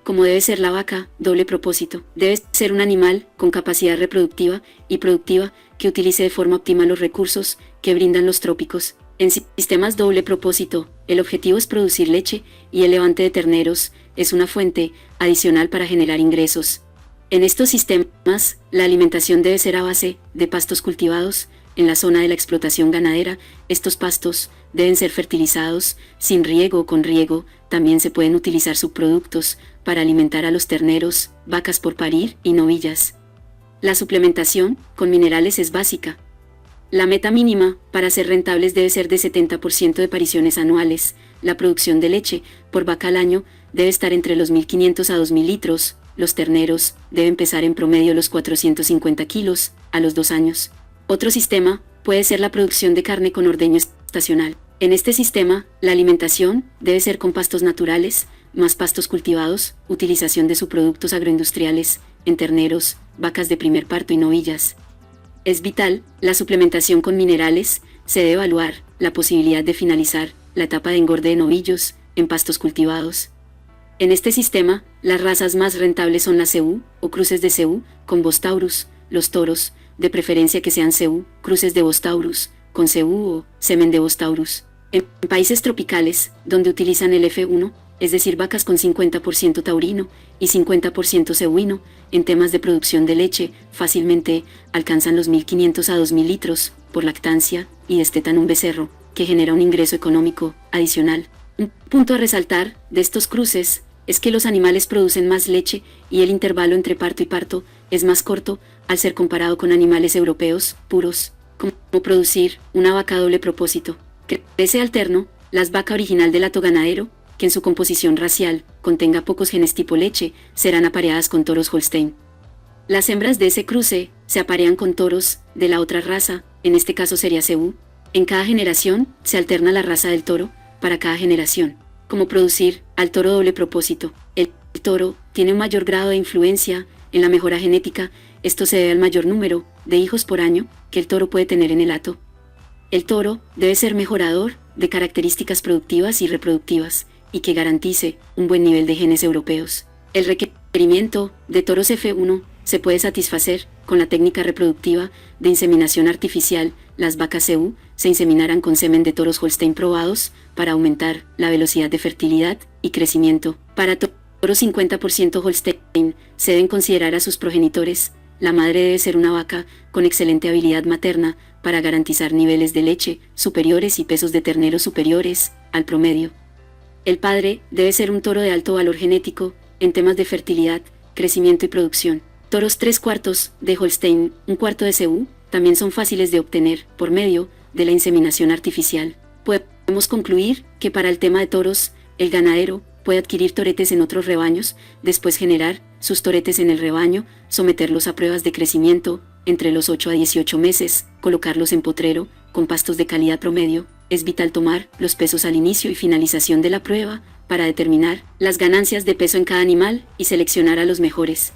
como debe ser la vaca, doble propósito. Debe ser un animal con capacidad reproductiva y productiva que utilice de forma óptima los recursos que brindan los trópicos. En sistemas doble propósito, el objetivo es producir leche y el levante de terneros es una fuente adicional para generar ingresos. En estos sistemas, la alimentación debe ser a base de pastos cultivados. En la zona de la explotación ganadera, estos pastos deben ser fertilizados sin riego o con riego. También se pueden utilizar subproductos para alimentar a los terneros, vacas por parir y novillas. La suplementación con minerales es básica. La meta mínima para ser rentables debe ser de 70% de pariciones anuales. La producción de leche por vaca al año debe estar entre los 1.500 a 2.000 litros. Los terneros deben pesar en promedio los 450 kilos a los 2 años. Otro sistema puede ser la producción de carne con ordeño estacional. En este sistema, la alimentación debe ser con pastos naturales, más pastos cultivados, utilización de subproductos agroindustriales, en terneros, vacas de primer parto y novillas. Es vital la suplementación con minerales. Se debe evaluar la posibilidad de finalizar la etapa de engorde de novillos en pastos cultivados. En este sistema, las razas más rentables son las CU o cruces de CU con Bostaurus, los toros, de preferencia que sean CU, cruces de Bostaurus, con CU o semen de Bostaurus. En países tropicales, donde utilizan el F1, es decir, vacas con 50% taurino y 50% cebuino, en temas de producción de leche, fácilmente alcanzan los 1.500 a 2.000 litros por lactancia y destetan un becerro, que genera un ingreso económico adicional. Un punto a resaltar de estos cruces es que los animales producen más leche y el intervalo entre parto y parto es más corto al ser comparado con animales europeos puros. Como producir una vaca a doble propósito. Crece alterno, las vacas original del hato ganadero, que en su composición racial contenga pocos genes tipo leche, serán apareadas con toros Holstein. Las hembras de ese cruce se aparean con toros de la otra raza, en este caso sería CU. En cada generación se alterna la raza del toro para cada generación. Como producir al toro doble propósito. El toro tiene un mayor grado de influencia en la mejora genética. Esto se debe al mayor número de hijos por año que el toro puede tener en el hato. El toro debe ser mejorador de características productivas y reproductivas y que garantice un buen nivel de genes europeos. El requerimiento de toros F1 se puede satisfacer con la técnica reproductiva de inseminación artificial. Las vacas CU se inseminarán con semen de toros Holstein probados para aumentar la velocidad de fertilidad y crecimiento. Para toros 50% Holstein se deben considerar a sus progenitores. La madre debe ser una vaca con excelente habilidad materna para garantizar niveles de leche superiores y pesos de ternero superiores al promedio. El padre debe ser un toro de alto valor genético en temas de fertilidad, crecimiento y producción. Toros 3/4 de Holstein, 1/4 de CU, también son fáciles de obtener por medio de la inseminación artificial. Podemos concluir que para el tema de toros, el ganadero puede adquirir toretes en otros rebaños, después generar sus toretes en el rebaño, someterlos a pruebas de crecimiento entre los 8 a 18 meses, colocarlos en potrero con pastos de calidad promedio. Es vital tomar los pesos al inicio y finalización de la prueba para determinar las ganancias de peso en cada animal y seleccionar a los mejores.